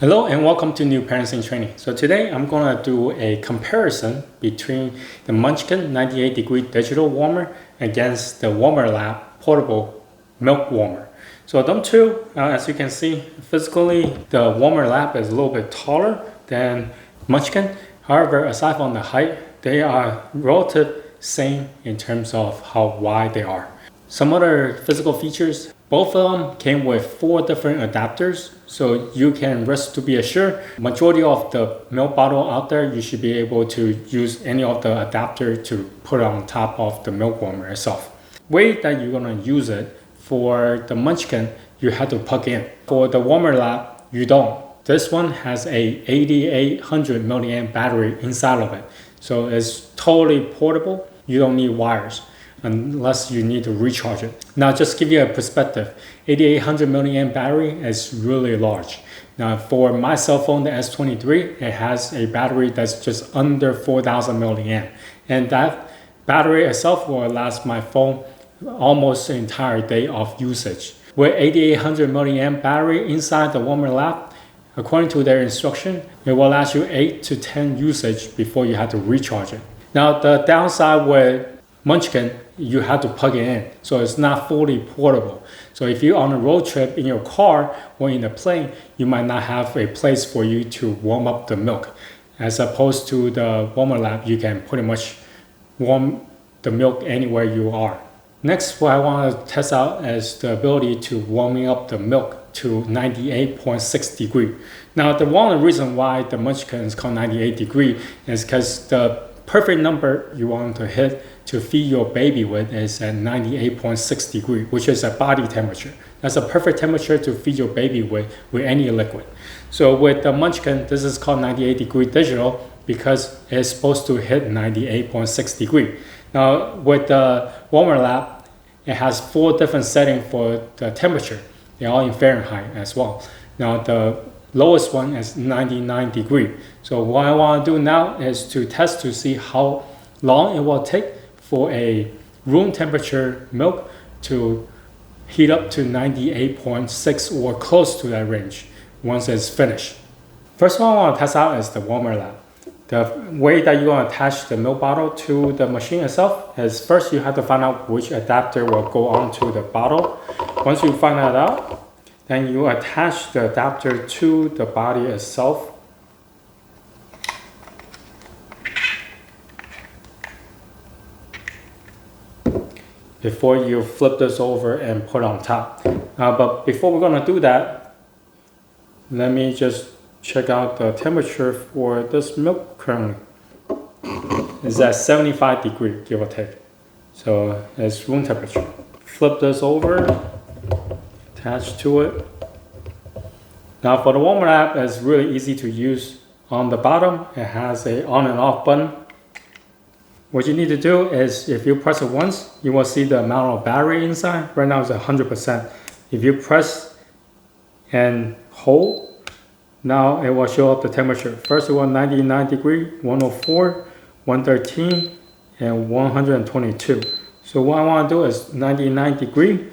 Hello and welcome to New Parents in Training. So today I'm going to do a comparison between the Munchkin 98-degree digital warmer against the Warmer Lab portable milk warmer. So them two, as you can see, physically the Warmer Lab is a little bit taller than Munchkin. However, aside from the height, they are relative same in terms of how wide they are. Some other physical features, both of them came with 4 different adapters, so you can rest to be assured, majority of the milk bottle out there, you should be able to use any of the adapter to put on top of the milk warmer itself. Way that you're gonna use it, for the Munchkin, you have to plug in. For the Warmer Lab, you don't. This one has a 8800 milliamp battery inside of it, so it's totally portable. You don't need wires unless you need to recharge it. Now, just give you a perspective, 8800 milliamp battery is really large. Now, for my cell phone, the S23, it has a battery that's just under 4000 milliamp. And that battery itself will last my phone almost the entire day of usage. With 8800 milliamp battery inside the Warmer Lab, according to their instruction, it will last you 8 to 10 usage before you have to recharge it. Now, the downside with Munchkin, you have to plug it in, so it's not fully portable. So if you're on a road trip in your car or in a plane, you might not have a place for you to warm up the milk. As opposed to the Warmer Lab, you can pretty much warm the milk anywhere you are. Next, what I want to test out is the ability to warming up the milk to 98.6 degree. Now, the one reason why the Munchkin is called 98 degree is because the perfect number you want to hit to feed your baby with is at 98.6 degree, which is a body temperature. That's a perfect temperature to feed your baby with any liquid. So with the Munchkin, this is called 98 degree digital because it's supposed to hit 98.6 degree. Now with the Warmer Lab, it has 4 different settings for the temperature. They're all in Fahrenheit as well. Now the lowest one is 99 degree. So what I want to do now is to test to see how long it will take for a room temperature milk to heat up to 98.6 or close to that range once it's finished. First one I want to test out is the Warmer Lab. The way that you're going to attach the milk bottle to the machine itself is first you have to find out which adapter will go onto the bottle. Once you find that out, then you attach the adapter to the body itself. Before you flip this over and put on top. But before we're gonna do that, let me just check out the temperature for this milk currently. It's at 75 degrees, give or take. So it's room temperature. Flip this over, attach to it. Now for the Warmer Lab, it's really easy to use. On the bottom, it has a on and off button. What you need to do is, if you press it once, you will see the amount of battery inside. Right now it's 100%. If you press and hold, now it will show up the temperature. First it was 99 degree, 104, 113, and 122. So what I want to do is 99 degree.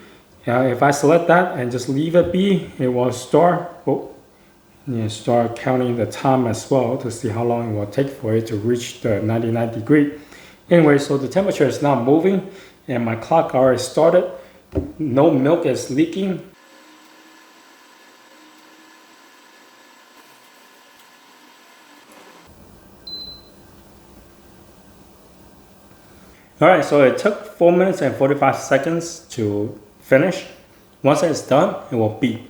If I select that and just leave it be, it will start counting the time as well to see how long it will take for it to reach the 99 degree. Anyway, so the temperature is now moving and my clock already started. No milk is leaking. All right, so it took 4 minutes and 45 seconds to finish. Once it's done, it will beep.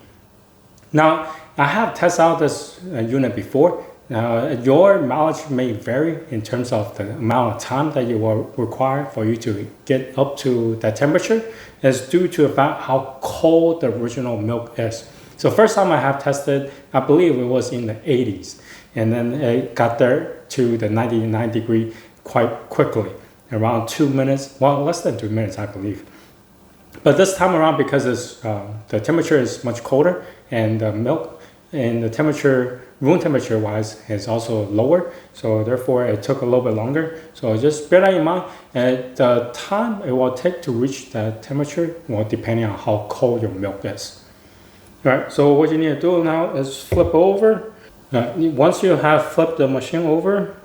Now, I have tested out this unit before. Your mileage may vary in terms of the amount of time that you will require for you to get up to that temperature. It's due to the fact how cold the original milk is. So first time I have tested, I believe it was in the 80s. And then it got there to the 99 degree quite quickly, around 2 minutes, well, less than 2 minutes, I believe. But this time around, because the temperature is much colder and the milk and the temperature, room temperature wise, is also lower, so therefore it took a little bit longer. So just bear that in mind, and the time it will take to reach that temperature will depend on how cold your milk is. Alright, so what you need to do now is flip over. Once you have flipped the machine over,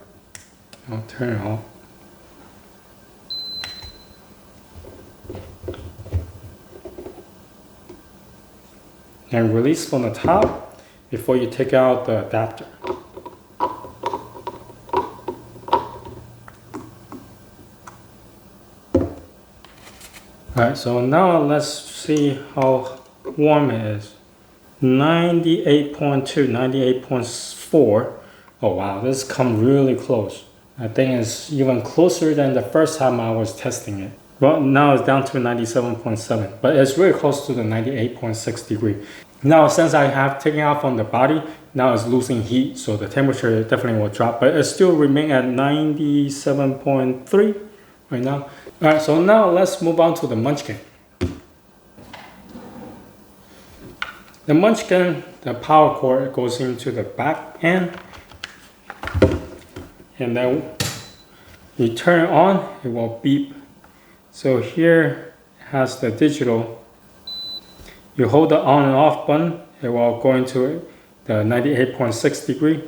I'll turn it off. And release from the top before you take out the adapter. Alright, so now let's see how warm it is. 98.2, 98.4. Oh wow, this come really close. I think it's even closer than the first time I was testing it. Well, now it's down to 97.7, but it's really close to the 98.6 degree. Now, since I have taken out from the body, now it's losing heat, so the temperature definitely will drop, but it still remain at 97.3 right now. All right, so now let's move on to the Munchkin. The Munchkin, the power cord goes into the back end, and then you turn it on, it will beep. So here it has the digital. You hold the on and off button, it will go into the 98.6 degree,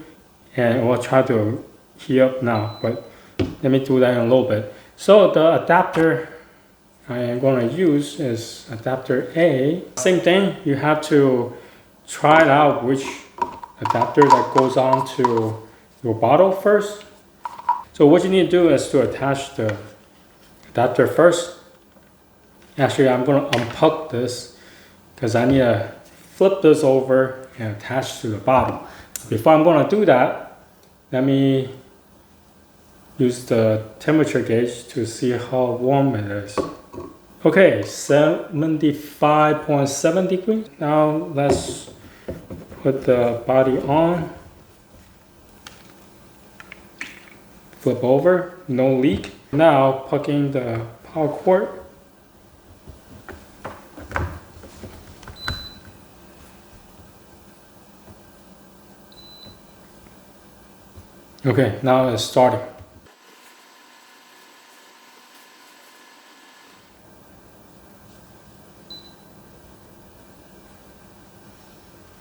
and it will try to heat up now, but let me do that in a little bit. So the adapter I am going to use is adapter A. Same thing, you have to try it out which adapter that goes on to your bottle first. So what you need to do is to attach the adapter first. Actually, I'm going to unplug this because I need to flip this over and attach to the bottom. Before I'm going to do that, let me use the temperature gauge to see how warm it is. Okay, 75.7 degrees. Now let's put the body on. Flip over, no leak. Now plug in the power cord. Okay, now it's starting.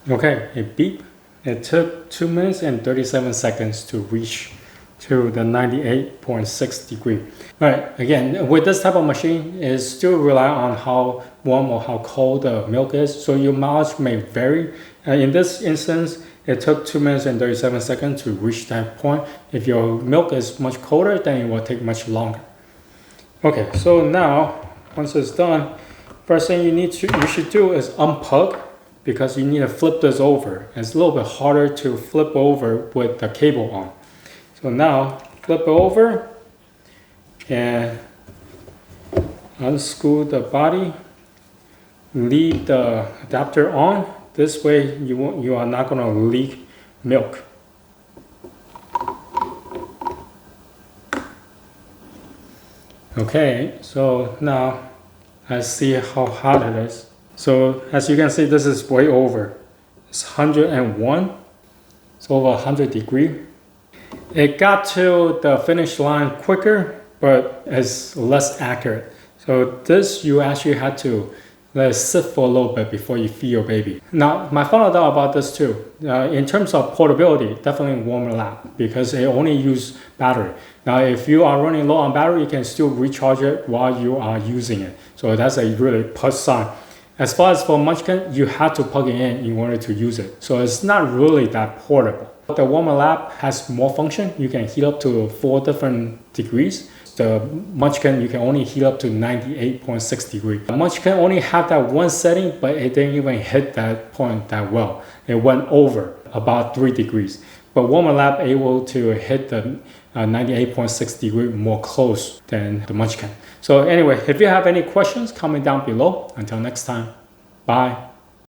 Okay, it beeped. It took 2 minutes and 37 seconds to reach to the 98.6 degree. All right, again, with this type of machine, it still rely on how warm or how cold the milk is, so your mileage may vary. In this instance, it took 2 minutes and 37 seconds to reach that point. If your milk is much colder, then it will take much longer. Okay, so now, once it's done, first thing you should do is unplug, because you need to flip this over. It's a little bit harder to flip over with the cable on. So now, flip it over and unscrew the body. Leave the adapter on. This way you are not going to leak milk. Okay, so now let's see how hot it is. So as you can see, this is way over. It's 101. It's over 100 degrees. It got to the finish line quicker, but it's less accurate. So this you actually had to let it sit for a little bit before you feed your baby. Now, my final thought about this too, in terms of portability, definitely warmer lap because it only uses battery. Now, if you are running low on battery, you can still recharge it while you are using it. So that's a really plus sign. As far as for Munchkin, you have to plug it in order to use it. So it's not really that portable. The warmer lap has more function. You can heat up to 4 different degrees. The Munchkin, you can only heat up to 98.6 degrees. The Munchkin only had that one setting, but it didn't even hit that point that well. It went over about 3 degrees. But warmer lap able to hit the 98.6 degree more close than the Munchkin. So anyway, if you have any questions, comment down below. Until next time, bye.